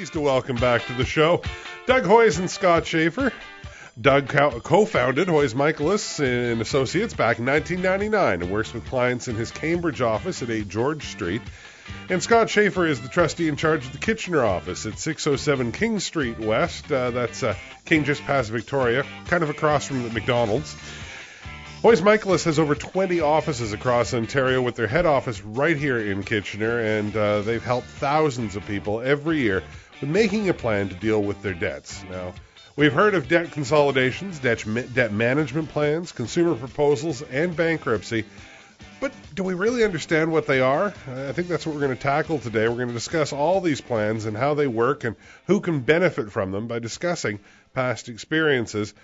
Pleased to welcome back to the show Doug Hoyes and Scott Schaefer. Doug co-founded Hoyes Michalos Associates back in 1999 and works with clients in his Cambridge office at 8 George Street. And Scott Schaefer is the trustee in charge of the Kitchener office at 607 King Street West. That's King just past Victoria, kind of across from the McDonald's. Hoyes Michalos has over 20 offices across Ontario with their head office right here in Kitchener, and they've helped thousands of people every year with making a plan to deal with their debts. Now, we've heard of debt consolidations, debt management plans, consumer proposals, and bankruptcy. But do we really understand what they are? I think that's what we're going to tackle today. We're going to discuss all these plans and how they work and who can benefit from them by discussing past experiences.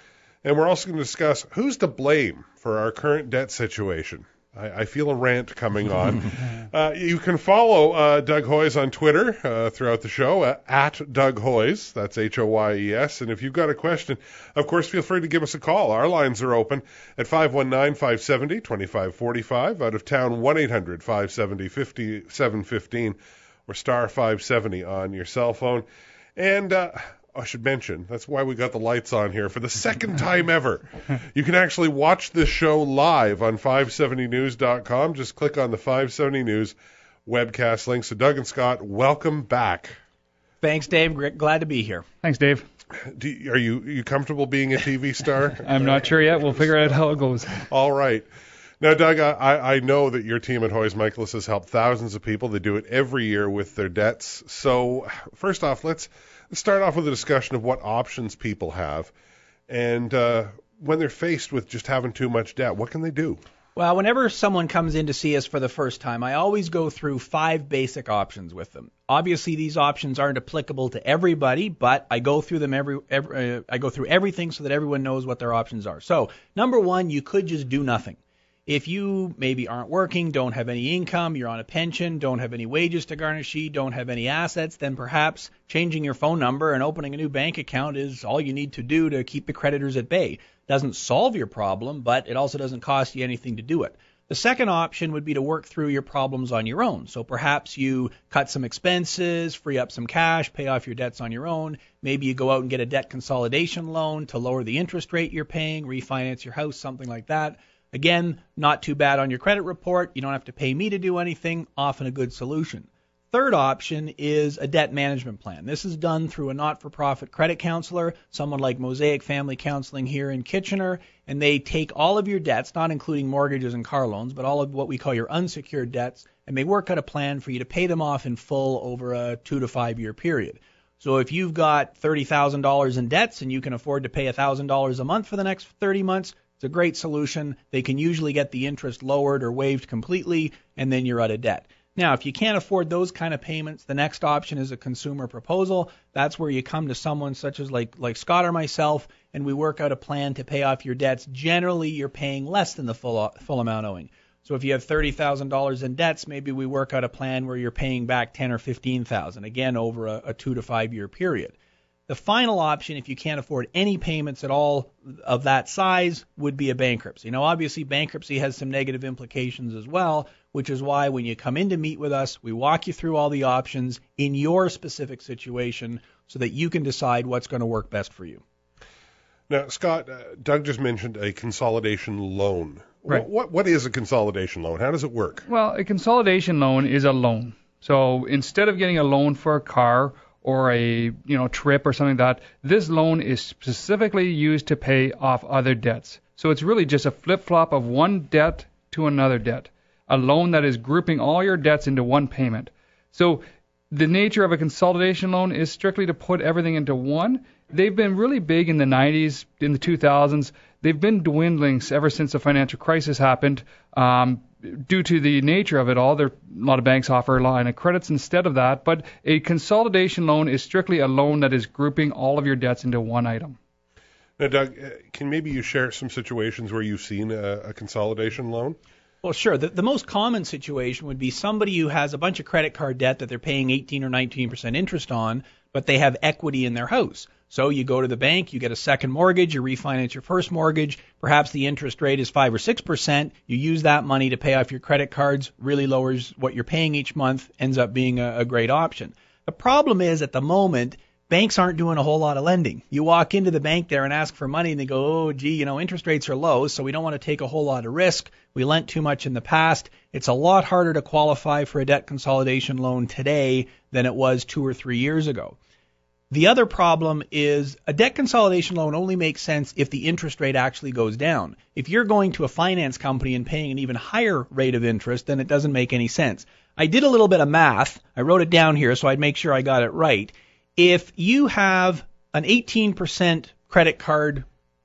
And we're also going to discuss who's to blame for our current debt situation. I feel a rant coming on. You can follow Doug Hoyes on Twitter throughout the show, at Doug Hoyes. That's Hoyes. And if you've got a question, of course, feel free to give us a call. Our lines are open at 519-570-2545. Out of town, 1-800-570-5715 or star 570 on your cell phone. And I should mention, that's why we got the lights on here for the second time ever. You can actually watch this show live on 570news.com. Just click on the 570 News webcast link. So Doug and Scott, welcome back. Thanks, Dave. Glad to be here. Thanks, Dave. Are you comfortable being a TV star? I'm not sure yet. We'll figure out how it goes. All right. Now, Doug, I know that your team at Hoyes Michalos has helped thousands of people. They do it every year with their debts. So first off, let's start off with a discussion of what options people have. And when they're faced with just having too much debt, what can they do? Well, whenever someone comes in to see us for the first time, I always go through 5 basic options with them. Obviously, these options aren't applicable to everybody, but I go through them I go through everything so that everyone knows what their options are. So, number 1, you could just do nothing. If you maybe aren't working, don't have any income, you're on a pension, don't have any wages to garnish, don't have any assets, then perhaps changing your phone number and opening a new bank account is all you need to do to keep the creditors at bay. Doesn't solve your problem, but it also doesn't cost you anything to do it. The second option would be to work through your problems on your own. So perhaps you cut some expenses, free up some cash, pay off your debts on your own. Maybe you go out and get a debt consolidation loan to lower the interest rate you're paying, refinance your house, something like that. Again, not too bad on your credit report. You don't have to pay me to do anything. Often a good solution. Third option is a debt management plan. This is done through a not-for-profit credit counselor, someone like Mosaic Family Counseling here in Kitchener, and they take all of your debts, not including mortgages and car loans, but all of what we call your unsecured debts, and they work out a plan for you to pay them off in full over a 2 to 5 year period. So if you've got $30,000 in debts and you can afford to pay $1,000 a month for the next 30 months, it's a great solution. They can usually get the interest lowered or waived completely, and then you're out of debt. Now, if you can't afford those kind of payments, the next option is a consumer proposal. That's where you come to someone such as like Scott or myself, and we work out a plan to pay off your debts. Generally, you're paying less than the full amount owing. So if you have $30,000 in debts, maybe we work out a plan where you're paying back $10,000 or $15,000, again, over a 2 to 5 year period. The final option, if you can't afford any payments at all of that size, would be a bankruptcy. Now, obviously, bankruptcy has some negative implications as well, which is why when you come in to meet with us, we walk you through all the options in your specific situation so that you can decide what's going to work best for you. Now, Scott, Doug just mentioned a consolidation loan. Right. What is a consolidation loan? How does it work? Well, a consolidation loan is a loan. So instead of getting a loan for a car or a trip or something like that, this loan is specifically used to pay off other debts. So it's really just a flip-flop of one debt to another debt, a loan that is grouping all your debts into one payment. So the nature of a consolidation loan is strictly to put everything into one. They've been really big in the 90s, in the 2000s. They've been dwindling ever since the financial crisis happened. Due to the nature of it all, a lot of banks offer a line of credits instead of that, but a consolidation loan is strictly a loan that is grouping all of your debts into one item. Now, Doug, can maybe you share some situations where you've seen a consolidation loan? Well, sure. The most common situation would be somebody who has a bunch of credit card debt that they're paying 18 or 19% interest on, but they have equity in their house. So you go to the bank, you get a second mortgage, you refinance your first mortgage, perhaps the interest rate is 5 or 6%, you use that money to pay off your credit cards, really lowers what you're paying each month, ends up being a great option. The problem is at the moment, banks aren't doing a whole lot of lending. You walk into the bank there and ask for money and they go, oh, gee, interest rates are low, so we don't want to take a whole lot of risk. We lent too much in the past. It's a lot harder to qualify for a debt consolidation loan today than it was 2 or 3 years ago. The other problem is a debt consolidation loan only makes sense if the interest rate actually goes down. If you're going to a finance company and paying an even higher rate of interest, then it doesn't make any sense. I did a little bit of math. I wrote it down here so I'd make sure I got it right. If you have an 18% credit card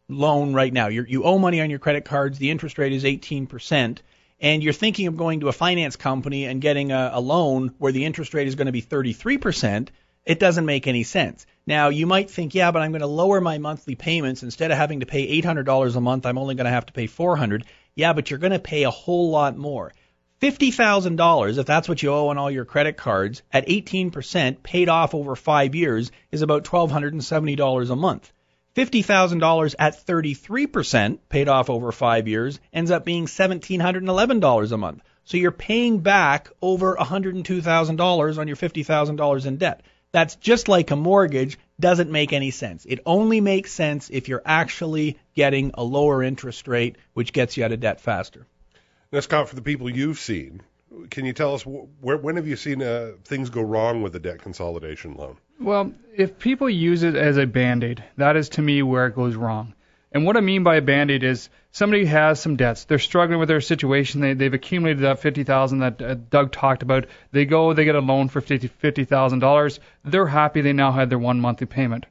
loan right now, you owe money on your credit cards, the interest rate is 18%, and you're thinking of going to a finance company and getting a loan where the interest rate is going to be 33%, it doesn't make any sense. Now, you might think, yeah, but I'm going to lower my monthly payments. Instead of having to pay $800 a month, I'm only going to have to pay $400. Yeah, but you're going to pay a whole lot more. $50,000, if that's what you owe on all your credit cards, at 18% paid off over 5 years is about $1,270 a month. $50,000 at 33% paid off over 5 years ends up being $1,711 a month. So you're paying back over $102,000 on your $50,000 in debt. That's just like a mortgage, doesn't make any sense. It only makes sense if you're actually getting a lower interest rate, which gets you out of debt faster. Now, Scott, for the people you've seen, can you tell us when have you seen things go wrong with a debt consolidation loan? Well, if people use it as a Band-Aid, that is to me where it goes wrong. And what I mean by a Band-Aid is somebody has some debts. They're struggling with their situation. They've accumulated that $50,000 that Doug talked about. They get a loan for $50,000. They're happy they now have their 1 monthly payment.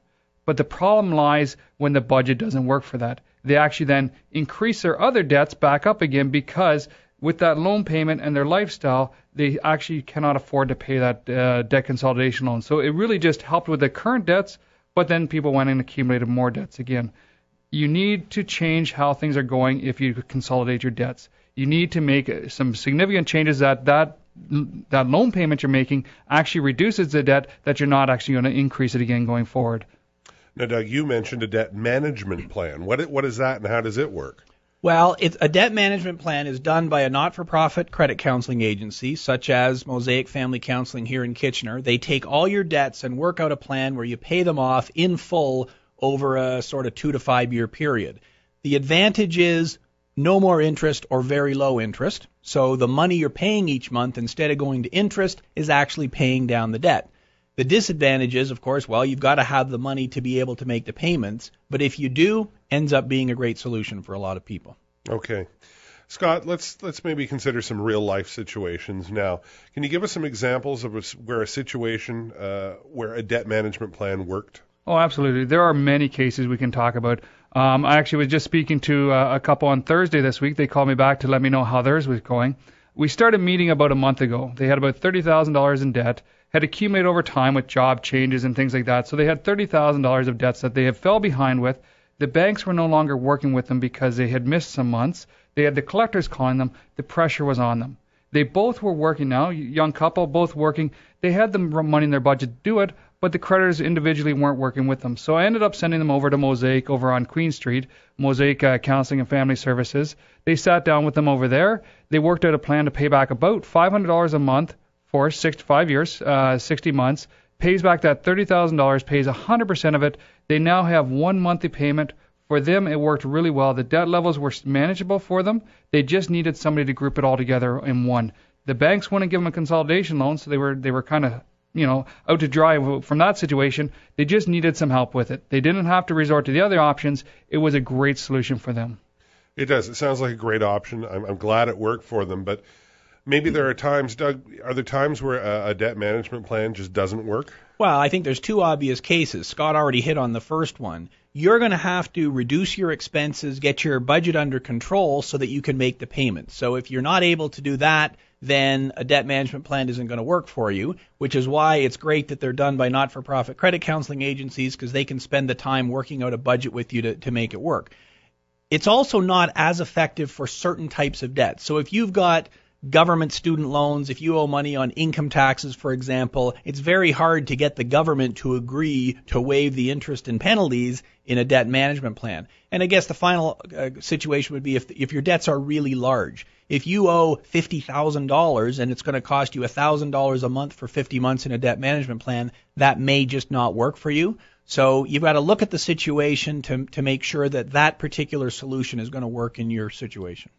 But the problem lies when the budget doesn't work for that. They actually then increase their other debts back up again because with that loan payment and their lifestyle, they actually cannot afford to pay that debt consolidation loan. So it really just helped with the current debts, but then people went and accumulated more debts again. You need to change how things are going if you consolidate your debts. You need to make some significant changes that loan payment you're making actually reduces the debt, that you're not actually going to increase it again going forward. Now, Doug, you mentioned a debt management plan. What is that and how does it work? Well, a debt management plan is done by a not-for-profit credit counseling agency, such as Mosaic Family Counseling here in Kitchener. They take all your debts and work out a plan where you pay them off in full over a sort of 2 to 5 year period. The advantage is no more interest or very low interest. So the money you're paying each month, instead of going to interest, is actually paying down the debt. The disadvantage is, of course, well, you've got to have the money to be able to make the payments. But if you do, ends up being a great solution for a lot of people. Okay. Scott, let's maybe consider some real life situations now. Can you give us some examples of where a situation where a debt management plan worked? Oh, absolutely. There are many cases we can talk about. I actually was just speaking to a couple on Thursday this week. They called me back to let me know how theirs was going. We started meeting about a month ago. They had about $30,000 in debt, had accumulated over time with job changes and things like that. So they had $30,000 of debts that they had fell behind with. The banks were no longer working with them because they had missed some months. They had the collectors calling them. The pressure was on them. They both were working now, young couple, both working. They had the money in their budget to do it, but the creditors individually weren't working with them. So I ended up sending them over to Mosaic over on Queen Street, Mosaic Counseling and Family Services. They sat down with them over there. They worked out a plan to pay back about $500 a month for 5 years, 60 months, pays back that $30,000, pays 100% of it. They now have 1 monthly payment. For them, it worked really well. The debt levels were manageable for them. They just needed somebody to group it all together in one. The banks wouldn't give them a consolidation loan, so they were kind of out to dry from that situation. They just needed some help with it. They didn't have to resort to the other options. It was a great solution for them. It does. It sounds like a great option. I'm glad it worked for them, but maybe there are times, Doug, are there times where a debt management plan just doesn't work? Well, I think there's two obvious cases. Scott already hit on the first one. You're going to have to reduce your expenses, get your budget under control so that you can make the payments. So if you're not able to do that, then a debt management plan isn't going to work for you, which is why it's great that they're done by not-for-profit credit counseling agencies, because they can spend the time working out a budget with you to make it work. It's also not as effective for certain types of debt. So if you've got government student loans, if you owe money on income taxes, for example, it's very hard to get the government to agree to waive the interest and penalties in a debt management plan. And I guess the final situation would be if your debts are really large. If you owe $50,000 and it's going to cost you $1,000 a month for 50 months in a debt management plan, that may just not work for you. So you've got to look at the situation to make sure that that particular solution is going to work in your situation.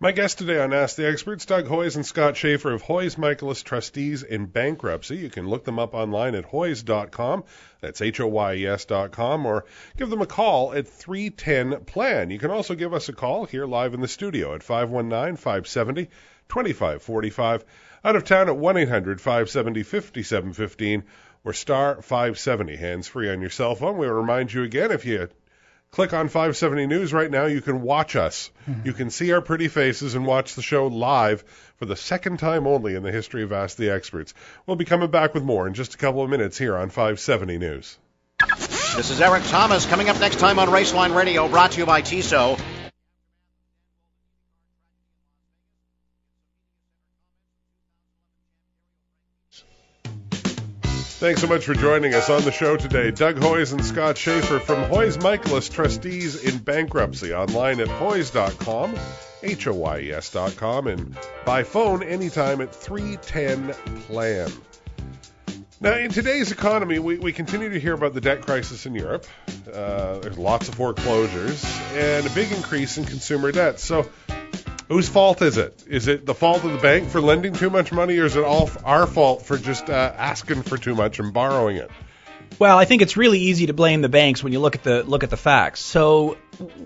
My guests today on Ask the Experts, Doug Hoyes and Scott Schaefer of Hoyes Michalos Trustees in Bankruptcy. You can look them up online at hoyes.com. That's HOYES.com, or give them a call at 310-PLAN. You can also give us a call here live in the studio at 519-570-2545. Out of town at 1-800-570-5715 or star 570, hands-free on your cell phone. We'll remind you again, if you click on 570 News right now, you can watch us. You can see our pretty faces and watch the show live for the second time only in the history of Ask the Experts. We'll be coming back with more in just a couple of minutes here on 570 News. This is Eric Thomas coming up next time on Raceline Radio, brought to you by TISO. Thanks so much for joining us on the show today. Doug Hoyes and Scott Schaefer from Hoyes Michalos Trustees in Bankruptcy, online at hoyes.com, HOYES.com, and by phone anytime at 310-PLAN. Now, in today's economy, we continue to hear about the debt crisis in Europe. There's lots of foreclosures and a big increase in consumer debt. So whose fault is it? Is it the fault of the bank for lending too much money, or is it all our fault for just asking for too much and borrowing it? Well, I think it's really easy to blame the banks when you look at the facts. So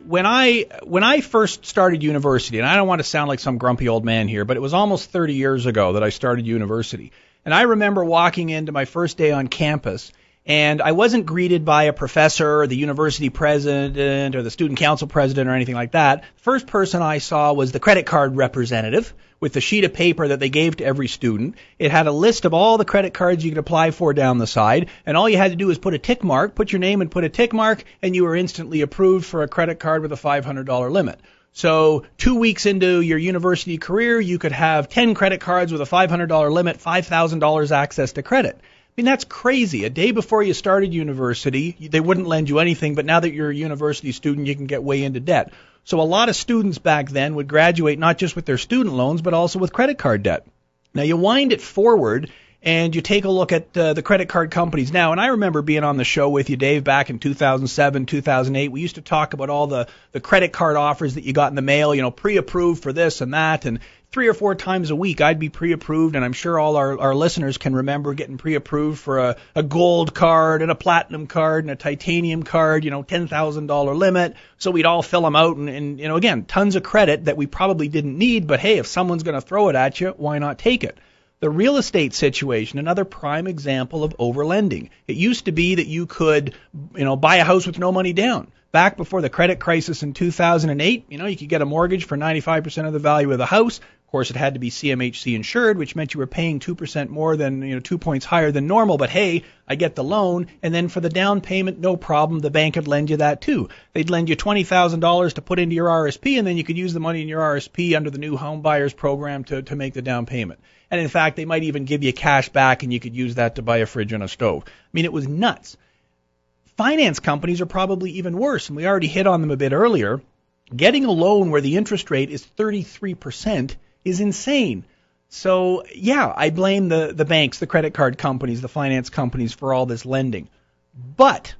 when I first started university, and I don't want to sound like some grumpy old man here, but it was almost 30 years ago that I started university. And I remember walking into my first day on campus, and I wasn't greeted by a professor or the university president or the student council president or anything like that. The first person I saw was the credit card representative with the sheet of paper that they gave to every student. It had a list of all the credit cards you could apply for down the side, and all you had to do was put a tick mark, put your name and put a tick mark, and you were instantly approved for a credit card with a $500 limit. So 2 weeks into your university career, you could have 10 credit cards with a $500 limit, $5,000 access to credit. I mean, that's crazy. A day before you started university, they wouldn't lend you anything, but now that you're a university student, you can get way into debt. So a lot of students back then would graduate not just with their student loans, but also with credit card debt. Now, you wind it forward, and you take a look at the credit card companies now. And I remember being on the show with you, Dave, back in 2007, 2008. We used to talk about all the credit card offers that you got in the mail, pre-approved for this and that, and 3 or 4 times a week I'd be pre-approved, and I'm sure all our listeners can remember getting pre-approved for a gold card and a platinum card and a titanium card, $10,000 limit. So we'd all fill them out, and again, tons of credit that we probably didn't need, but hey, if someone's going to throw it at you, why not take it? The real estate situation, another prime example of overlending. It used to be that you could, buy a house with no money down. Back before the credit crisis in 2008, you could get a mortgage for 95% of the value of the house. Of course, it had to be CMHC insured, which meant you were paying 2% more than, 2 points higher than normal. But hey, I get the loan, and then for the down payment, no problem, the bank would lend you that too. They'd lend you $20,000 to put into your RSP, and then you could use the money in your RSP under the new home buyers program to make the down payment. And in fact, they might even give you cash back, and you could use that to buy a fridge and a stove. I mean, it was nuts. Finance companies are probably even worse, and we already hit on them a bit earlier. Getting a loan where the interest rate is 33% is insane. So, yeah, I blame the banks, the credit card companies, the finance companies for all this lending. But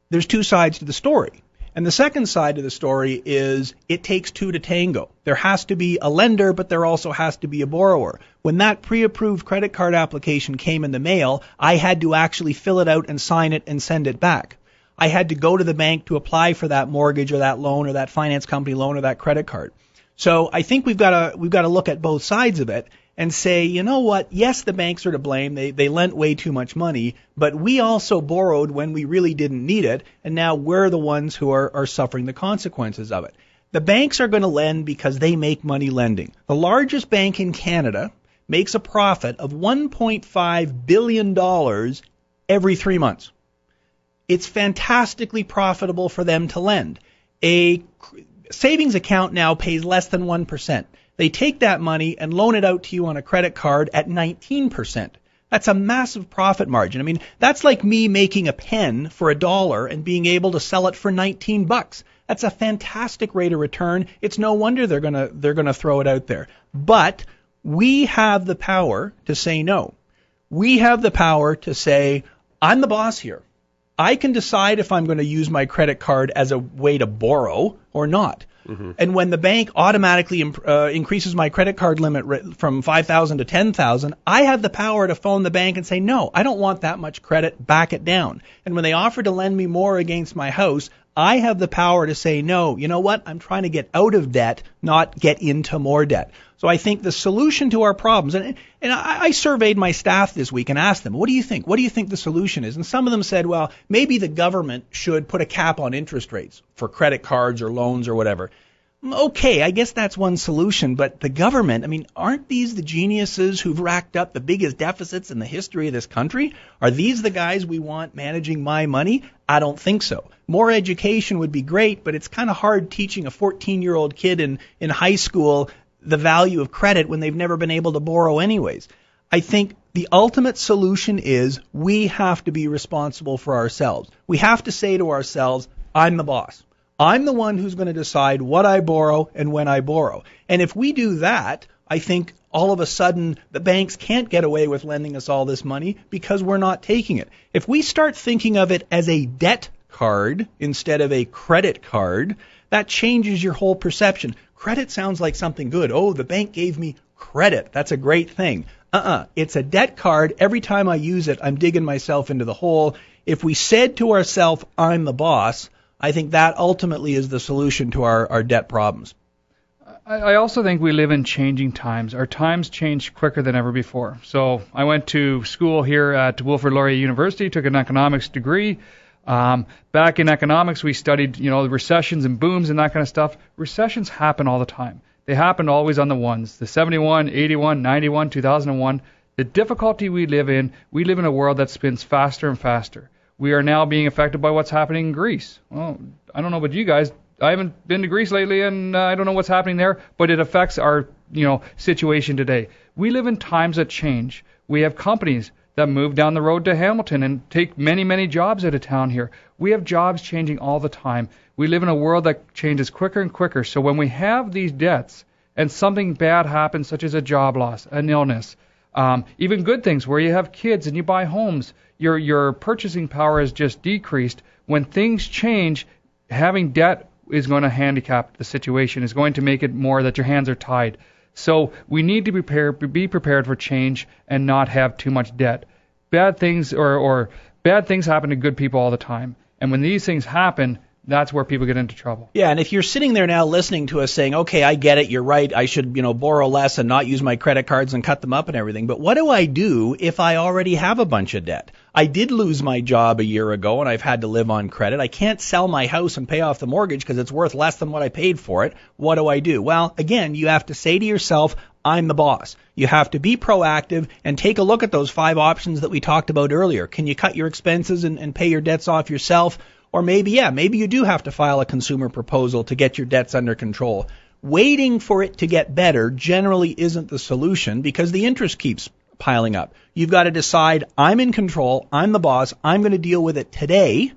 there's 2 sides to the story. And the second side of the story is it takes 2 to tango. There has to be a lender, but there also has to be a borrower. When that pre-approved credit card application came in the mail, I had to actually fill it out and sign it and send it back. I had to go to the bank to apply for that mortgage or that loan or that finance company loan or that credit card. So I think we've got to look at both sides of it and say, you know what, yes, the banks are to blame. They lent way too much money, but we also borrowed when we really didn't need it, and now we're the ones who are suffering the consequences of it. The banks are going to lend because they make money lending. The largest bank in Canada makes a profit of $1.5 billion every 3 months. It's fantastically profitable for them to lend. A savings account now pays less than 1%. They take that money and loan it out to you on a credit card at 19%. That's a massive profit margin. I mean, that's like me making a pen for $1 and being able to sell it for $19. That's a fantastic rate of return. It's no wonder they're gonna throw it out there. But we have the power to say no. We have the power to say, I'm the boss here. I can decide if I'm going to use my credit card as a way to borrow or not. Mm-hmm. And when the bank automatically increases my credit card limit from $5,000 to $10,000, I have the power to phone the bank and say, no, I don't want that much credit, back it down. And when they offer to lend me more against my house, I have the power to say, no, you know what? I'm trying to get out of debt, not get into more debt. So I think the solution to our problems, and I surveyed my staff this week and asked them, what do you think? What do you think the solution is? And some of them said, well, maybe the government should put a cap on interest rates for credit cards or loans or whatever. Okay, I guess that's one solution, but the government, I mean, aren't these the geniuses who've racked up the biggest deficits in the history of this country? Are these the guys we want managing my money? I don't think so. More education would be great, but it's kind of hard teaching a 14-year-old kid in high school the value of credit when they've never been able to borrow anyways. I think the ultimate solution is we have to be responsible for ourselves. We have to say to ourselves, I'm the boss. I'm the one who's going to decide what I borrow and when I borrow. And if we do that, I think all of a sudden the banks can't get away with lending us all this money because we're not taking it. If we start thinking of it as a debt card instead of a credit card, that changes your whole perception. Credit sounds like something good. Oh, the bank gave me credit. That's a great thing. It's a debt card. Every time I use it, I'm digging myself into the hole. If we said to ourselves, I'm the boss, I think that ultimately is the solution to our debt problems. I also think we live in changing times. Our times change quicker than ever before. So I went to school here at Wilfrid Laurier University, took an economics degree. Back in economics, we studied, the recessions and booms and that kind of stuff. Recessions happen all the time. They happen always on the ones, the 71, 81, 91, 2001. The difficulty we live in a world that spins faster and faster. We are now being affected by what's happening in Greece. Well, I don't know about you guys. I haven't been to Greece lately, and I don't know what's happening there, but it affects our, situation today. We live in times that change. We have companies that move down the road to Hamilton and take many, many jobs out of town here. We have jobs changing all the time. We live in a world that changes quicker and quicker. So when we have these debts and something bad happens, such as a job loss, an illness, even good things where you have kids and you buy homes, your purchasing power has just decreased. When things change, having debt is going to handicap the situation, is going to make it more that your hands are tied. So we need to be prepared for change and not have too much debt. Bad things or bad things happen to good people all the time. And when these things happen, that's where people get into trouble. Yeah, and if you're sitting there now listening to us saying, okay, I get it, you're right, I should, borrow less and not use my credit cards and cut them up and everything, but what do I do if I already have a bunch of debt? I did lose my job a year ago and I've had to live on credit. I can't sell my house and pay off the mortgage because it's worth less than what I paid for it. What do I do? Well, again, you have to say to yourself, I'm the boss. You have to be proactive and take a look at those 5 options that we talked about earlier. Can you cut your expenses and pay your debts off yourself? Or maybe you do have to file a consumer proposal to get your debts under control. Waiting for it to get better generally isn't the solution because the interest keeps piling up. You've got to decide, I'm in control, I'm the boss, I'm going to deal with it today,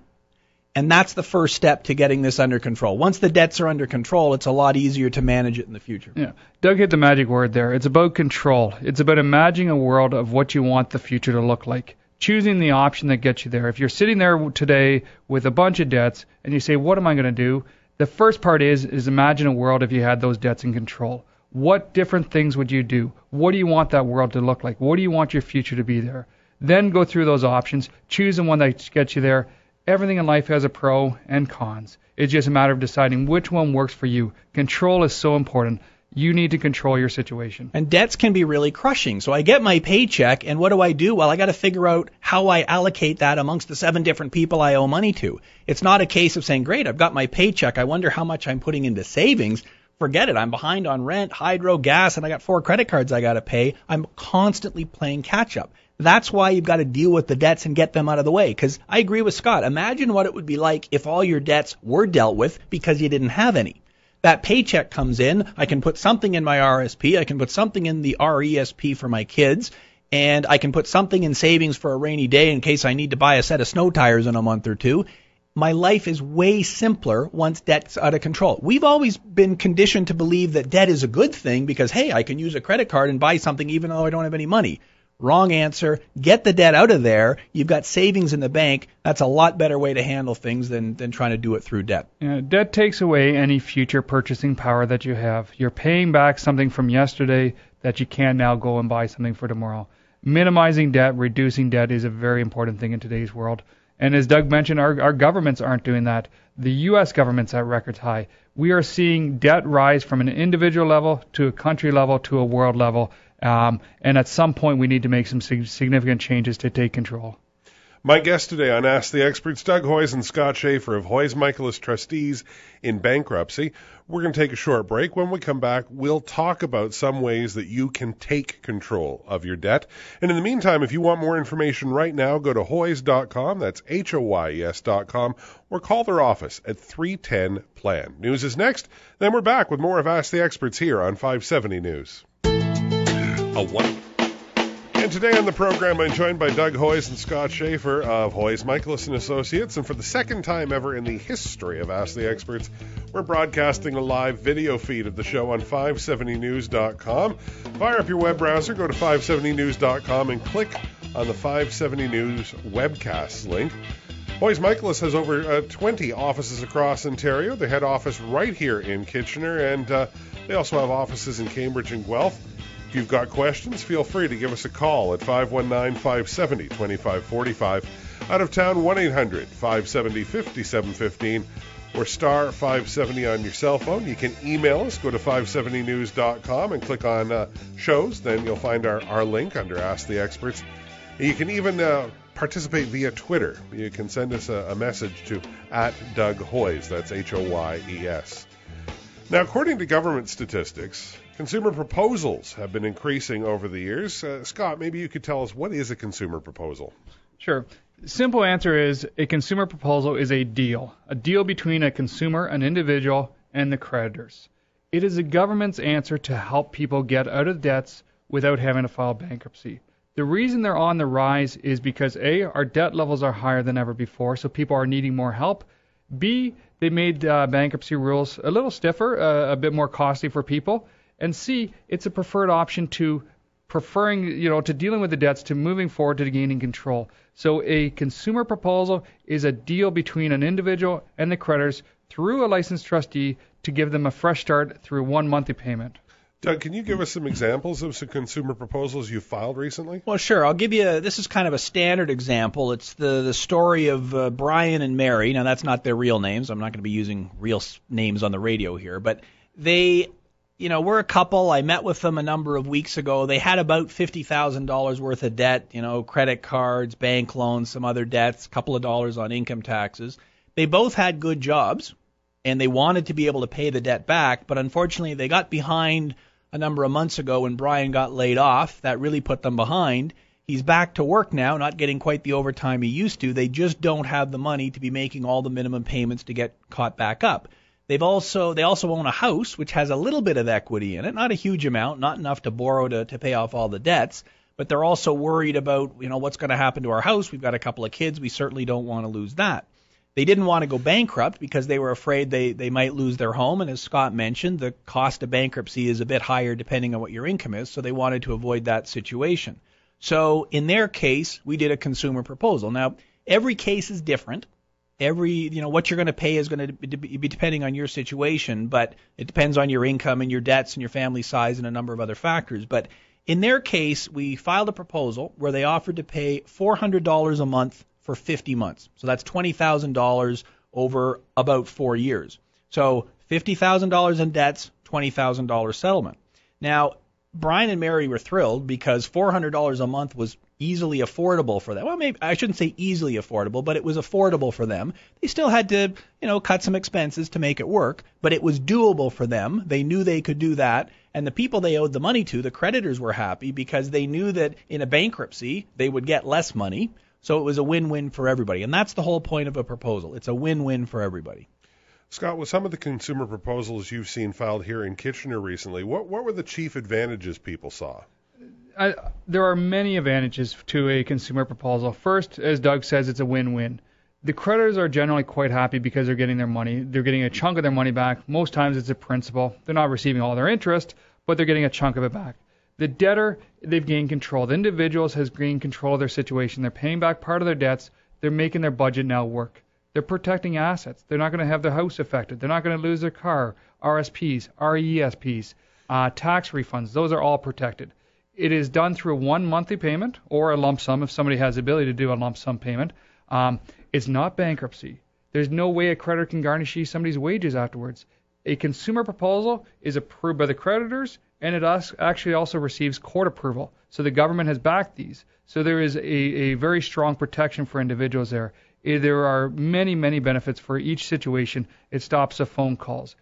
and that's the first step to getting this under control. Once the debts are under control, it's a lot easier to manage it in the future. Yeah, Doug hit the magic word there. It's about control. It's about imagining a world of what you want the future to look like. Choosing the option that gets you there. If you're sitting there today with a bunch of debts and you say, what am I going to do? The first part is imagine a world if you had those debts in control. What different things would you do? What do you want that world to look like? What do you want your future to be there? Then go through those options. Choose the one that gets you there. Everything in life has a pro and cons. It's just a matter of deciding which one works for you. Control is so important. You need to control your situation. And debts can be really crushing. So I get my paycheck, and what do? Well, I got to figure out how I allocate that amongst the 7 different people I owe money to. It's not a case of saying, great, I've got my paycheck. I wonder how much I'm putting into savings. Forget it. I'm behind on rent, hydro, gas, and I got 4 credit cards I got to pay. I'm constantly playing catch up. That's why you've got to deal with the debts and get them out of the way. Because I agree with Scott. Imagine what it would be like if all your debts were dealt with because you didn't have any. That paycheck comes in, I can put something in my RSP, I can put something in the RESP for my kids, and I can put something in savings for a rainy day in case I need to buy a set of snow tires in a month or two. My life is way simpler once debt's out of control. We've always been conditioned to believe that debt is a good thing because, hey, I can use a credit card and buy something even though I don't have any money. Wrong answer. Get the debt out of there. You've got savings in the bank. That's a lot better way to handle things than trying to do it through debt. Yeah, debt takes away any future purchasing power that you have. You're paying back something from yesterday that you can now go and buy something for tomorrow. Minimizing debt, reducing debt is a very important thing in today's world. And as Doug mentioned, our governments aren't doing that. The U.S. government's at records high. We are seeing debt rise from an individual level to a country level to a world level. And at some point, we need to make some significant changes to take control. My guests today on Ask the Experts, Doug Hoyes and Scott Schaefer of Hoyes Michalos Trustees in Bankruptcy. We're going to take a short break. When we come back, we'll talk about some ways that you can take control of your debt. And in the meantime, if you want more information right now, go to hoyes.com, that's HOYES.com, or call their office at 310-PLAN. News is next, then we're back with more of Ask the Experts here on 570 News. And today on the program, I'm joined by Doug Hoyes and Scott Schaefer of Hoyes Michalos Associates. And for the second time ever in the history of Ask the Experts, we're broadcasting a live video feed of the show on 570news.com. Fire up your web browser, go to 570news.com, and click on the 570 News webcasts link. Hoyes Michalos has over 20 offices across Ontario. The head office right here in Kitchener, and they also have offices in Cambridge and Guelph. If you've got questions, feel free to give us a call at 519-570-2545. Out of town, 1-800-570-5715 or star 570 on your cell phone. You can email us. Go to 570news.com and click on shows. Then you'll find our link under Ask the Experts. You can even participate via Twitter. You can send us a message to @DougHoyes. That's HOYES. Now, according to government statistics, consumer proposals have been increasing over the years. Scott, maybe you could tell us, what is a consumer proposal? Sure. Simple answer is a consumer proposal is a deal between a consumer, an individual, and the creditors. It is the government's answer to help people get out of debts without having to file bankruptcy. The reason they're on the rise is because A, our debt levels are higher than ever before, so people are needing more help. B, they made bankruptcy rules a little stiffer, a bit more costly for people. And C, it's a preferred option to dealing with the debts, to moving forward to gaining control. So a consumer proposal is a deal between an individual and the creditors through a licensed trustee to give them a fresh start through one monthly payment. Doug, can you give us some examples of some consumer proposals you filed recently? Well, sure. I'll give you this is kind of a standard example. It's the story of Brian and Mary. Now, that's not their real names. I'm not going to be using real names on the radio here. But they, we're a couple. I met with them a number of weeks ago. They had about $50,000 worth of debt, credit cards, bank loans, some other debts, a couple of dollars on income taxes. They both had good jobs, and they wanted to be able to pay the debt back. But unfortunately, they got behind a number of months ago when Brian got laid off. That really put them behind. He's back to work now, not getting quite the overtime he used to. They just don't have the money to be making all the minimum payments to get caught back up. They also own a house which has a little bit of equity in it, not a huge amount, not enough to borrow to pay off all the debts, but they're also worried about, what's going to happen to our house. We've got a couple of kids. We certainly don't want to lose that. They didn't want to go bankrupt because they were afraid they might lose their home. And as Scott mentioned, the cost of bankruptcy is a bit higher depending on what your income is. So they wanted to avoid that situation. So in their case, we did a consumer proposal. Now, every case is different. What you're going to pay is going to be depending on your situation, but it depends on your income and your debts and your family size and a number of other factors. But in their case, we filed a proposal where they offered to pay $400 a month for 50 months. So that's $20,000 over about 4 years. So $50,000 in debts, $20,000 settlement. Now, Brian and Mary were thrilled because $400 a month was easily affordable for them. Well, maybe I shouldn't say easily affordable, but it was affordable for them. They still had to, cut some expenses to make it work, but it was doable for them. They knew they could do that. And the people they owed the money to, the creditors, were happy because they knew that in a bankruptcy, they would get less money. So it was a win-win for everybody. And that's the whole point of a proposal. It's a win-win for everybody. Scott, with some of the consumer proposals you've seen filed here in Kitchener recently, what were the chief advantages people saw? There are many advantages to a consumer proposal. First, as Doug says, it's a win-win. The creditors are generally quite happy because they're getting their money. They're getting a chunk of their money back. Most times it's a principal. They're not receiving all their interest, but they're getting a chunk of it back. The debtor, they've gained control. The individuals has gained control of their situation. They're paying back part of their debts. They're making their budget now work. They're protecting assets. They're not going to have their house affected. They're not going to lose their car, RSPs, RESPs, tax refunds. Those are all protected. It is done through one monthly payment or a lump sum if somebody has the ability to do a lump sum payment. It's not bankruptcy. There's no way a creditor can garnish somebody's wages afterwards. A consumer proposal is approved by the creditors, and it actually also receives court approval. So the government has backed these. So there is a very strong protection for individuals there. There are many, many benefits for each situation. It stops the phone calls.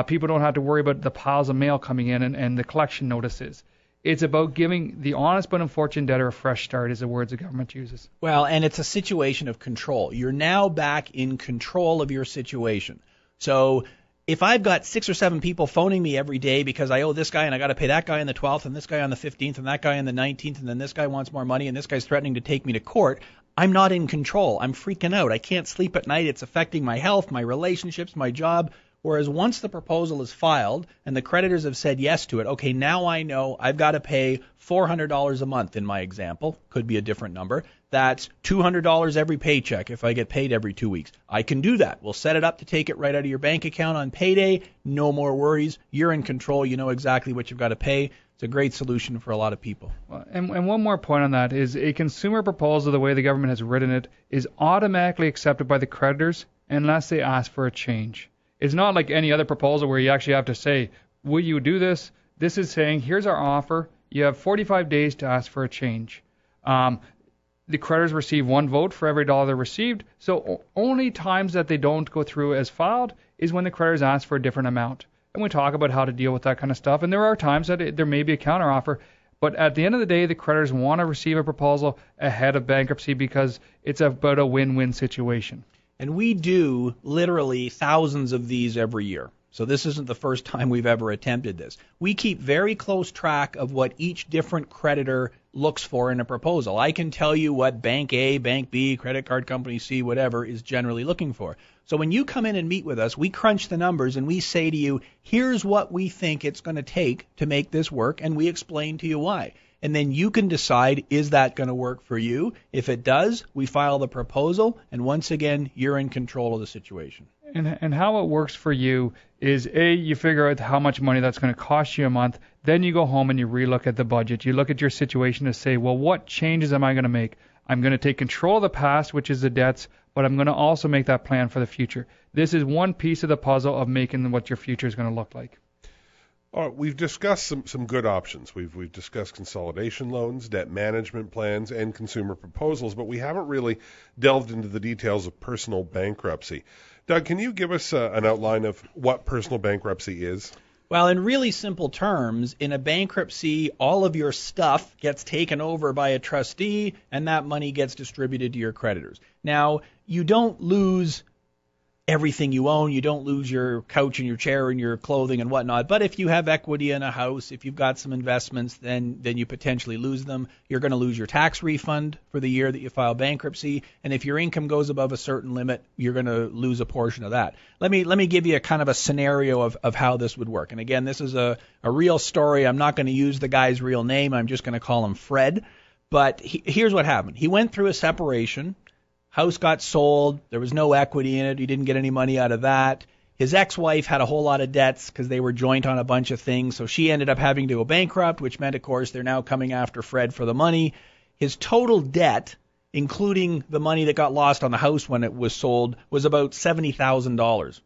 People don't have to worry about the piles of mail coming in and the collection notices. It's about giving the honest but unfortunate debtor a fresh start, is the words the government uses. Well, and it's a situation of control. You're now back in control of your situation. So if I've got 6 or 7 people phoning me every day because I owe this guy and I got to pay that guy on the 12th and this guy on the 15th and that guy on the 19th and then this guy wants more money and this guy's threatening to take me to court, I'm not in control. I'm freaking out. I can't sleep at night. It's affecting my health, my relationships, my job. Whereas once the proposal is filed and the creditors have said yes to it, okay, now I know I've got to pay $400 a month in my example. Could be a different number. That's $200 every paycheck if I get paid every 2 weeks. I can do that. We'll set it up to take it right out of your bank account on payday. No more worries. You're in control. You know exactly what you've got to pay. It's a great solution for a lot of people. And one more point on that is a consumer proposal, the way the government has written it, is automatically accepted by the creditors unless they ask for a change. It's not like any other proposal where you actually have to say, will you do this? This is saying, here's our offer. You have 45 days to ask for a change. The creditors receive 1 vote for every dollar received. So only times that they don't go through as filed is when the creditors ask for a different amount. And we talk about how to deal with that kind of stuff. And there are times that there may be a counteroffer. But at the end of the day, the creditors want to receive a proposal ahead of bankruptcy because it's about a win-win situation. And we do literally thousands of these every year. So this isn't the first time we've ever attempted this. We keep very close track of what each different creditor looks for in a proposal. I can tell you what Bank A, Bank B, Credit Card Company C, whatever, is generally looking for. So when you come in and meet with us, we crunch the numbers and we say to you, here's what we think it's going to take to make this work, and we explain to you why. And then you can decide, is that going to work for you? If it does, we file the proposal, and once again, you're in control of the situation. And how it works for you is, A, you figure out how much money that's going to cost you a month. Then you go home and you relook at the budget. You look at your situation to say, well, what changes am I going to make? I'm going to take control of the past, which is the debts, but I'm going to also make that plan for the future. This is one piece of the puzzle of making what your future is going to look like. All right, we've discussed some good options. We've discussed consolidation loans, debt management plans, and consumer proposals, but we haven't really delved into the details of personal bankruptcy. Doug, can you give us an outline of what personal bankruptcy is? Well, in really simple terms, in a bankruptcy, all of your stuff gets taken over by a trustee, and that money gets distributed to your creditors. Now, you don't lose everything you own. You don't lose your couch and your chair and your clothing and whatnot. But if you have equity in a house, if you've got some investments, then you potentially lose them. You're going to lose your tax refund for the year that you file bankruptcy. And if your income goes above a certain limit, you're going to lose a portion of that. Let me give you a kind of a scenario of how this would work. And again, this is a real story. I'm not going to use the guy's real name. I'm just going to call him Fred. But here's what happened. He went through a separation. House got sold. There was no equity in it. He didn't get any money out of that. His ex-wife had a whole lot of debts because they were joint on a bunch of things. So she ended up having to go bankrupt, which meant, of course, they're now coming after Fred for the money. His total debt, including the money that got lost on the house when it was sold, was about $70,000.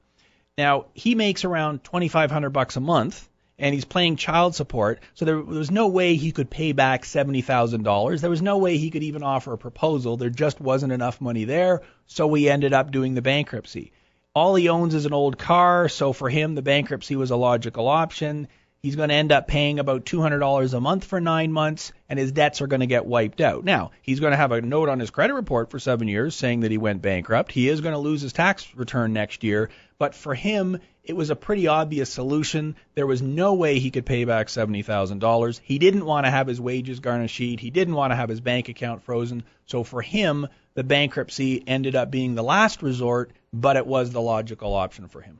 Now, he makes around $2,500 a month, and he's paying child support, so there was no way he could pay back $70,000. There was no way he could even offer a proposal. There just wasn't enough money there, so we ended up doing the bankruptcy. All he owns is an old car, so for him the bankruptcy was a logical option. he's going to end up paying about $200 a month for 9 months, and his debts are going to get wiped out. Now, he's going to have a note on his credit report for 7 years saying that he went bankrupt. He is going to lose his tax return next year, but for him, it was a pretty obvious solution. There was no way he could pay back $70,000. He didn't want to have his wages garnished. He didn't want to have his bank account frozen. So for him, the bankruptcy ended up being the last resort, but it was the logical option for him.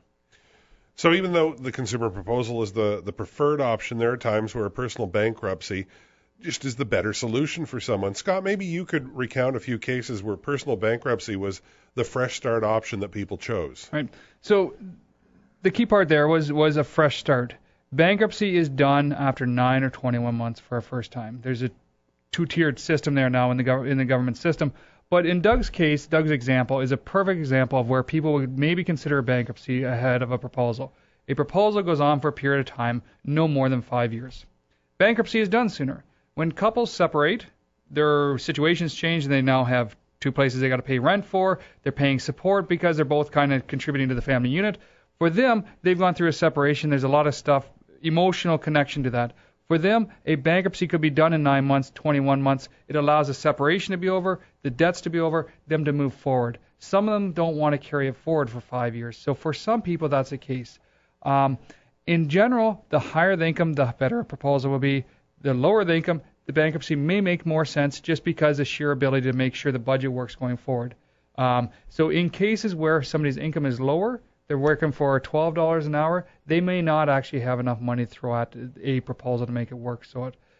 So even though the consumer proposal is the preferred option, there are times where a personal bankruptcy just is the better solution for someone. Scott, maybe you could recount a few cases where personal bankruptcy was the fresh start option that people chose. Right. So the key part there was a fresh start. Bankruptcy is done after 9 or 21 months for a first time. There's a two-tiered system there now in the government system. But in Doug's case, Doug's example is a perfect example of where people would maybe consider a bankruptcy ahead of a proposal. A proposal goes on for a period of time, no more than 5 years. Bankruptcy is done sooner. When couples separate, their situations change and they now have two places they got to pay rent for. They're paying support because they're both kind of contributing to the family unit. For them, they've gone through a separation. There's a lot of stuff, emotional connection to that. For them, a bankruptcy could be done in 9 months, 21 months. It allows the separation to be over, the debts to be over, them to move forward. Some of them don't want to carry it forward for 5 years. So for some people, that's the case. In general, the higher the income, the better a proposal will be. The lower the income, the bankruptcy may make more sense just because of sheer ability to make sure the budget works going forward. So in cases where somebody's income is lower, they're working for $12 an hour, they may not actually have enough money to throw at a proposal to make it work.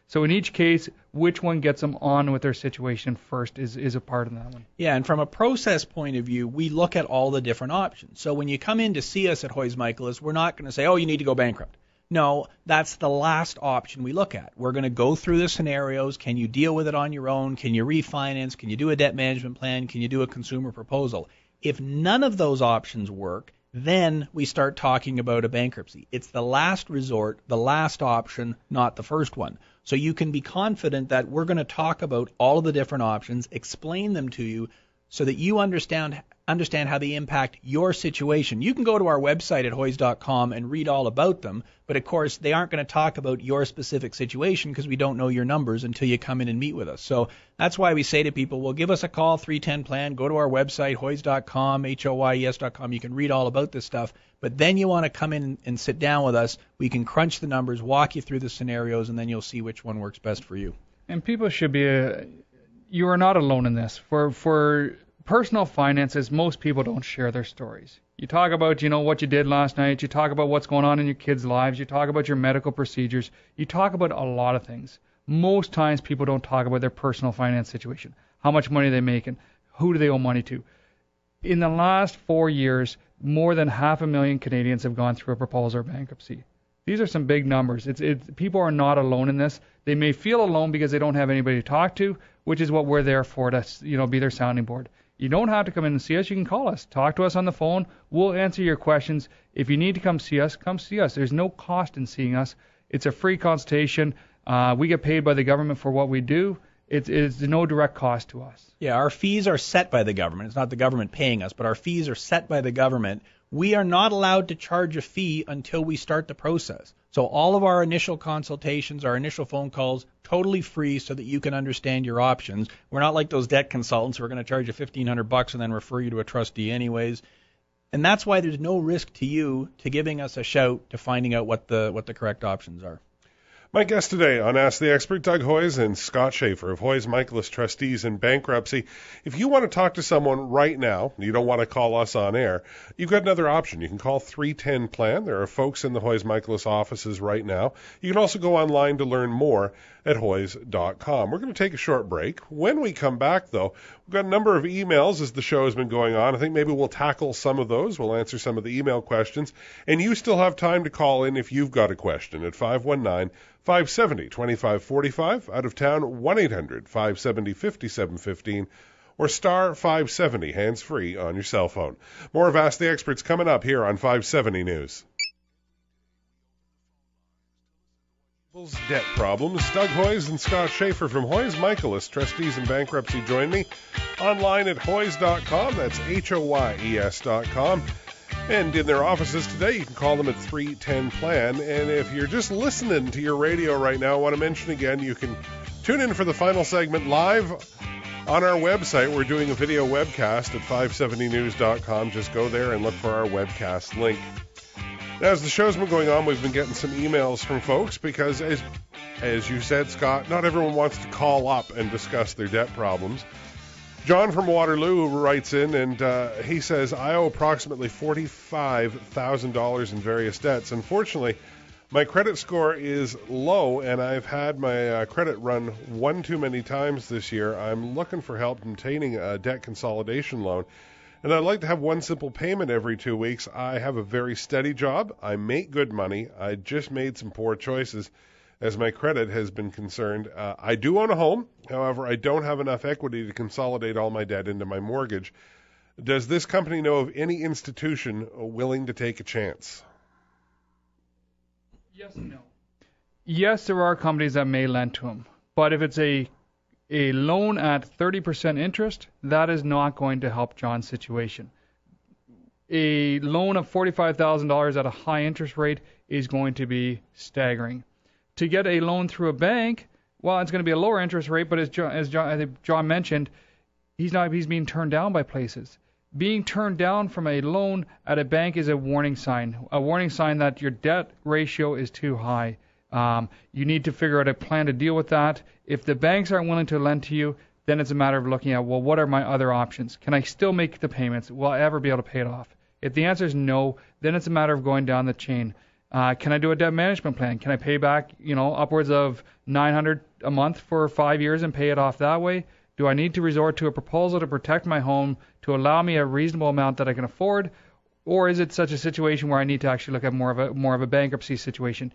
So in each case, which one gets them on with their situation first is a part of that one. Yeah, and from a process point of view, we look at all the different options. So when you come in to see us at Hoyes Michalos, we're not going to say, oh, you need to go bankrupt. No, that's the last option we look at. We're going to go through the scenarios. Can you deal with it on your own? Can you refinance? Can you do a debt management plan? Can you do a consumer proposal? If none of those options work, then we start talking about a bankruptcy. It's the last resort, the last option, not the first one. So you can be confident that we're going to talk about all of the different options, explain them to you so that you understand how they impact your situation. You can go to our website at hoyes.com and read all about them, but of course they aren't going to talk about your specific situation because we don't know your numbers until you come in and meet with us. So that's why we say to people, well, give us a call, 310-PLAN, go to our website, hoyes.com, hoyes.com. You can read all about this stuff, but then you want to come in and sit down with us. We can crunch the numbers, walk you through the scenarios, and then you'll see which one works best for you. And people should be, you are not alone in this. For personal finances, most people don't share their stories. You talk about, what you did last night. You talk about what's going on in your kids' lives. You talk about your medical procedures. You talk about a lot of things. Most times people don't talk about their personal finance situation. How much money are they making? Who do they owe money to? In the last 4 years, more than 500,000 Canadians have gone through a proposal or bankruptcy. These are some big numbers. People are not alone in this. They may feel alone because they don't have anybody to talk to, which is what we're there for, to be their sounding board. You don't have to come in and see us. You can call us. Talk to us on the phone. We'll answer your questions. If you need to come see us, come see us. There's no cost in seeing us. It's a free consultation. We get paid by the government for what we do. It's no direct cost to us. Yeah, our fees are set by the government. It's not the government paying us, but our fees are set by the government. We are not allowed to charge a fee until we start the process. So all of our initial consultations, our initial phone calls, totally free so that you can understand your options. We're not like those debt consultants who are going to charge you $1,500 and then refer you to a trustee anyways. And that's why there's no risk to you to giving us a shout to finding out what the correct options are. My guests today on Ask the Expert, Doug Hoyes and Scott Schaefer of Hoyes Michalos Trustees in Bankruptcy. If you want to talk to someone right now, you don't want to call us on air, you've got another option. You can call 310-PLAN. There are folks in the Hoyes Michalos offices right now. You can also go online to learn more at hoyes.com. We're going to take a short break. When we come back, though, we've got a number of emails as the show has been going on. I think maybe we'll tackle some of those. We'll answer some of the email questions. And you still have time to call in if you've got a question at 519-570-2545. Out of town, 1-800-570-5715. Or star 570 hands-free on your cell phone. More of Ask the Experts coming up here on 570 News. Debt problems. Doug Hoyes and Scott Schaefer from Hoyes Michalos Trustees in Bankruptcy join me online at hoyes.com. That's HOYES.com. And in their offices today, you can call them at 310-PLAN. And if you're just listening to your radio right now, I want to mention again, you can tune in for the final segment live on our website. We're doing a video webcast at 570news.com. Just go there and look for our webcast link. Now, as the show's been going on, we've been getting some emails from folks because, as you said, Scott, not everyone wants to call up and discuss their debt problems. John from Waterloo writes in, and he says, I owe approximately $45,000 in various debts. Unfortunately, my credit score is low, and I've had my credit run one too many times this year. I'm looking for help obtaining a debt consolidation loan, and I'd like to have one simple payment every 2 weeks. I have a very steady job. I make good money. I just made some poor choices as my credit has been concerned. I do own a home. However, I don't have enough equity to consolidate all my debt into my mortgage. Does this company know of any institution willing to take a chance? Yes and no. Yes, there are companies that may lend to them. But if it's a loan at 30% interest, that is not going to help John's situation. A loan of $45,000 at a high interest rate is going to be staggering. To get a loan through a bank, well, it's going to be a lower interest rate, but as John mentioned, he's being turned down by places. Being turned down from a loan at a bank is a warning sign that your debt ratio is too high. You need to figure out a plan to deal with that. If the banks aren't willing to lend to you, then it's a matter of looking at, well, what are my other options? Can I still make the payments? Will I ever be able to pay it off? If the answer is no, then it's a matter of going down the chain. Can I do a debt management plan? Can I pay back, upwards of $900 a month for 5 years and pay it off that way? Do I need to resort to a proposal to protect my home to allow me a reasonable amount that I can afford? Or is it such a situation where I need to actually look at more of a bankruptcy situation?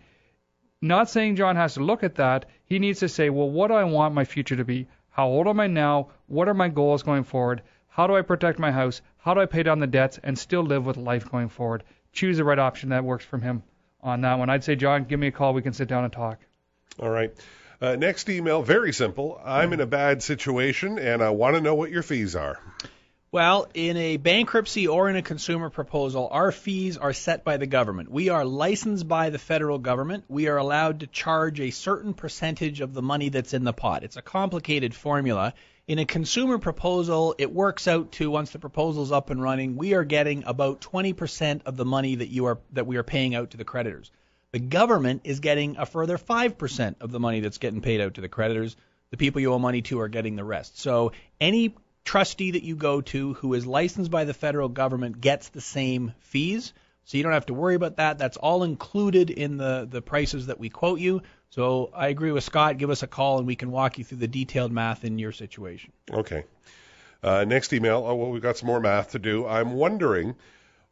Not saying John has to look at that. He needs to say, well, what do I want my future to be? How old am I now? What are my goals going forward? How do I protect my house? How do I pay down the debts and still live with life going forward? Choose the right option that works for him on that one. I'd say, John, give me a call. We can sit down and talk. All right. Next email, very simple. I'm in a bad situation, and I want to know what your fees are. Well, in a bankruptcy or in a consumer proposal, our fees are set by the government. We are licensed by the federal government. We are allowed to charge a certain percentage of the money that's in the pot. It's a complicated formula. In a consumer proposal, it works out to, once the proposal's up and running, we are getting about 20% of the money that we are paying out to the creditors. The government is getting a further 5% of the money that's getting paid out to the creditors. The people you owe money to are getting the rest. So any trustee that you go to who is licensed by the federal government gets the same fees. So you don't have to worry about that. That's all included in the prices that we quote you. So I agree with Scott. Give us a call and we can walk you through the detailed math in your situation. Okay. Next email. Oh, well, we've got some more math to do. I'm wondering,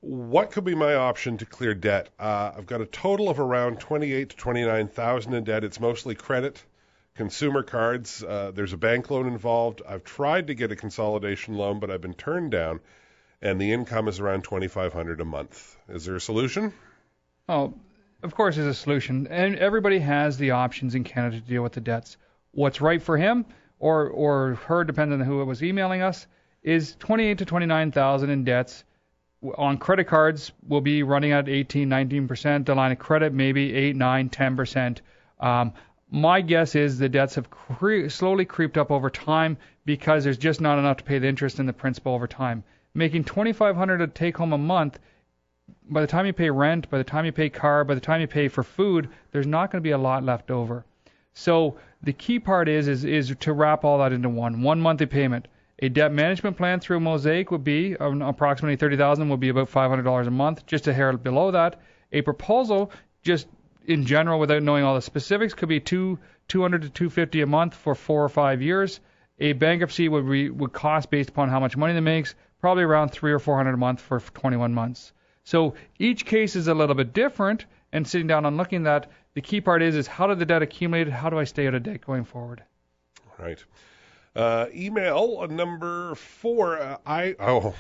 what could be my option to clear debt? I've got a total of around $28,000 to $29,000 in debt. It's mostly credit, consumer cards. There's a bank loan involved. I've tried to get a consolidation loan, but I've been turned down, and the income is around $2,500 a month. Is there a solution? Oh, of course there's a solution. And everybody has the options in Canada to deal with the debts. What's right for him or her, depending on who was emailing us, is $28,000 to $29,000 in debts. On credit cards, we'll be running at 18, 19%. The line of credit, maybe 8, 9, 10%. My guess is the debts have slowly creeped up over time because there's just not enough to pay the interest and the principal over time. Making $2,500 to take home a month, by the time you pay rent, by the time you pay car, by the time you pay for food, there's not going to be a lot left over. So the key part is to wrap all that into one monthly payment. A debt management plan through Mosaic would be approximately $30,000, would be about $500 a month, just a hair below that. A proposal, just in general, without knowing all the specifics, could be $200 to $250 a month for 4 or 5 years. A bankruptcy would cost, based upon how much money they makes, probably around $300 or $400 a month for 21 months. So each case is a little bit different, and sitting down and looking at that, the key part is how did the debt accumulate? How do I stay out of debt going forward? All right. Email number 4.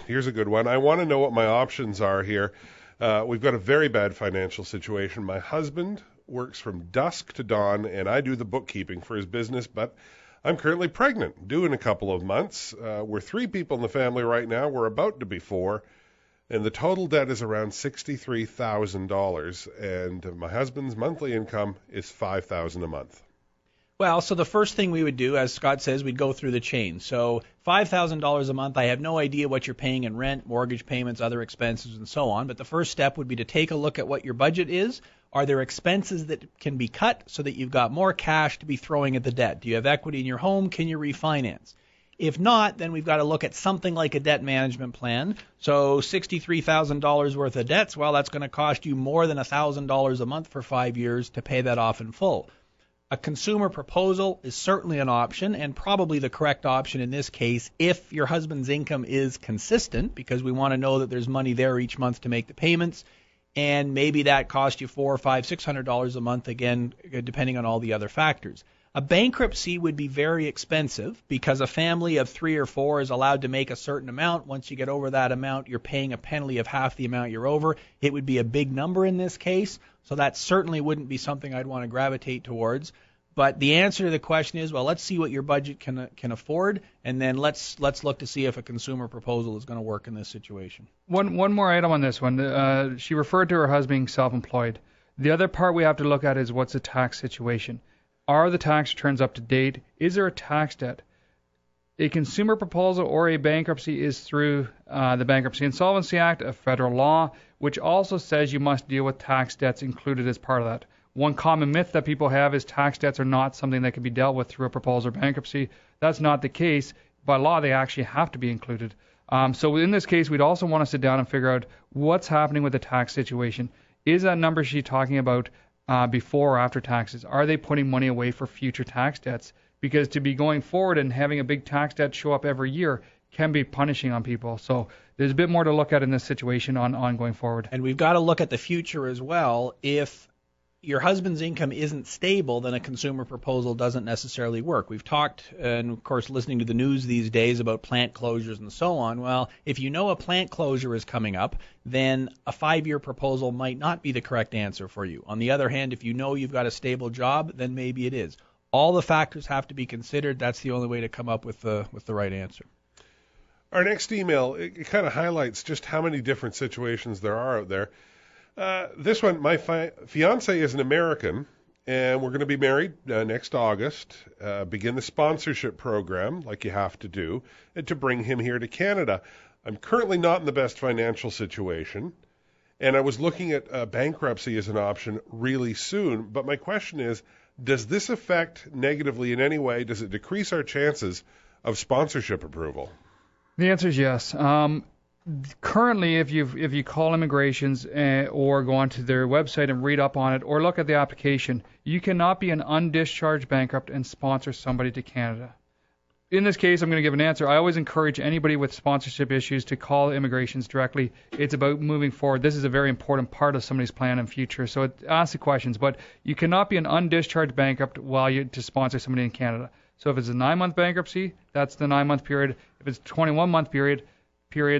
Here's a good one. I want to know what my options are here. We've got a very bad financial situation. My husband works from dusk to dawn, and I do the bookkeeping for his business, but I'm currently pregnant, due in a couple of months. We're 3 people in the family right now. We're about to be 4. and the total debt is around $63,000, and my husband's monthly income is $5,000 a month. Well, so the first thing we would do, as Scott says, we'd go through the chain. So $5,000 a month, I have no idea what you're paying in rent, mortgage payments, other expenses, and so on. But the first step would be to take a look at what your budget is. Are there expenses that can be cut so that you've got more cash to be throwing at the debt? Do you have equity in your home? Can you refinance? If not, then we've got to look at something like a debt management plan. So $63,000 worth of debts, well, that's going to cost you more than $1,000 a month for 5 years to pay that off in full. A consumer proposal is certainly an option, and probably the correct option in this case if your husband's income is consistent, because we want to know that there's money there each month to make the payments, and maybe that costs you $400, $500, $600 a month, again, depending on all the other factors. A bankruptcy would be very expensive because a family of 3 or 4 is allowed to make a certain amount. Once you get over that amount, you're paying a penalty of half the amount you're over. It would be a big number in this case, so that certainly wouldn't be something I'd want to gravitate towards. But the answer to the question is, well, let's see what your budget can afford, and then let's look to see if a consumer proposal is going to work in this situation. One more item on this one. She referred to her husband being self-employed. The other part we have to look at is what's the tax situation. Are the tax returns up to date? Is there a tax debt? A consumer proposal or a bankruptcy is through the Bankruptcy Insolvency Act, a federal law, which also says you must deal with tax debts included as part of that. One common myth that people have is tax debts are not something that can be dealt with through a proposal or bankruptcy. That's not the case. By law, they actually have to be included. So in this case, we'd also want to sit down and figure out what's happening with the tax situation. Is that number she's talking about before or after taxes? Are they putting money away for future tax debts? Because to be going forward and having a big tax debt show up every year can be punishing on people. So there's a bit more to look at in this situation on going forward. And we've got to look at the future as well. If your husband's income isn't stable, then a consumer proposal doesn't necessarily work. We've talked, and of course listening to the news these days about plant closures and so on. Well, if you know a plant closure is coming up, then a 5-year proposal might not be the correct answer for you. On the other hand, if you know you've got a stable job, then maybe it is. All the factors have to be considered. That's the only way to come up with the right answer. Our next email, it kind of highlights just how many different situations there are out there. This one, my fiance is an American, and we're going to be married next August, begin the sponsorship program, like you have to do, and to bring him here to Canada. I'm currently not in the best financial situation, and I was looking at bankruptcy as an option really soon, but my question is, does this affect negatively in any way? Does it decrease our chances of sponsorship approval? The answer is yes. Currently, if you call immigrations or go onto their website and read up on it or look at the application, you cannot be an undischarged bankrupt and sponsor somebody to Canada. In this case, I'm going to give an answer. I always encourage anybody with sponsorship issues to call immigrations directly. It's about moving forward. This is a very important part of somebody's plan and future. So it asks the questions, but you cannot be an undischarged bankrupt to sponsor somebody in Canada. So if it's a 9-month bankruptcy, that's the 9-month period. If it's a 21-month period,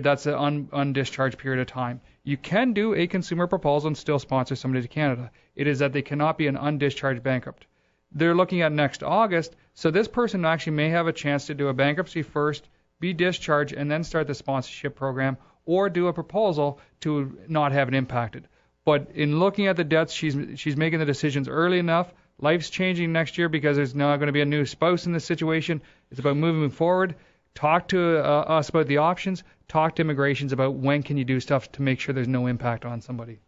that's an undischarged period of time. You can do a consumer proposal and still sponsor somebody to Canada. It is that they cannot be an undischarged bankrupt. They're looking at next August, so this person actually may have a chance to do a bankruptcy first, be discharged, and then start the sponsorship program, or do a proposal to not have it impacted. But in looking at the debts, she's making the decisions early enough. Life's changing next year because there's now going to be a new spouse in this situation. It's about moving forward. Talk to us about the options. Talk to immigrations about when can you do stuff to make sure there's no impact on somebody.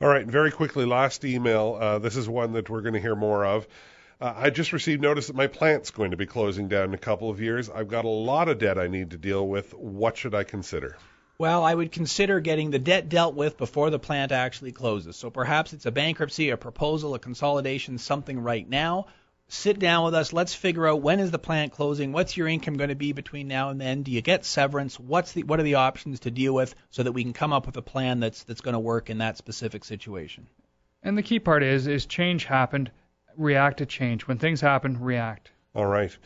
All right, very quickly, last email. This is one that we're going to hear more of. I just received notice that my plant's going to be closing down in a couple of years. I've got a lot of debt I need to deal with. What should I consider? Well, I would consider getting the debt dealt with before the plant actually closes. So perhaps it's a bankruptcy, a proposal, a consolidation, something right now. Sit down with us. Let's figure out when is the plant closing. What's your income going to be between now and then? Do you get severance? What are the options to deal with so that we can come up with a plan that's going to work in that specific situation? And the key part is change happened. React to change. When things happen, react. All right.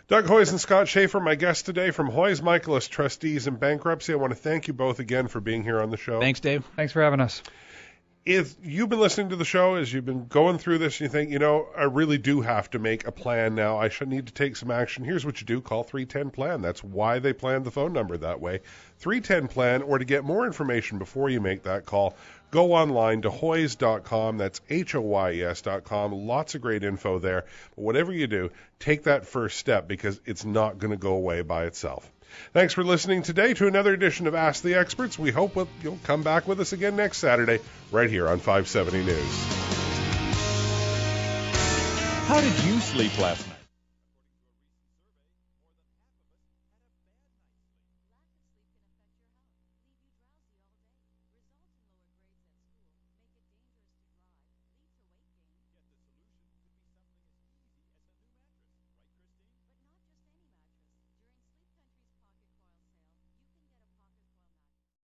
Doug Hoyes and Scott Schaefer, my guests today from Hoyes Michalos Trustees in Bankruptcy. I want to thank you both again for being here on the show. Thanks, Dave. Thanks for having us. if you've been listening to the show, as you've been going through this, and you think, I really do have to make a plan now. I should need to take some action. Here's what you do. Call 310-PLAN. That's why they planned the phone number that way. 310-PLAN, or to get more information before you make that call, go online to hoys.com. That's HOYES.com. Lots of great info there. But whatever you do, take that first step because it's not going to go away by itself. Thanks for listening today to another edition of Ask the Experts. We hope you'll come back with us again next Saturday right here on 570 News. How did you sleep last night?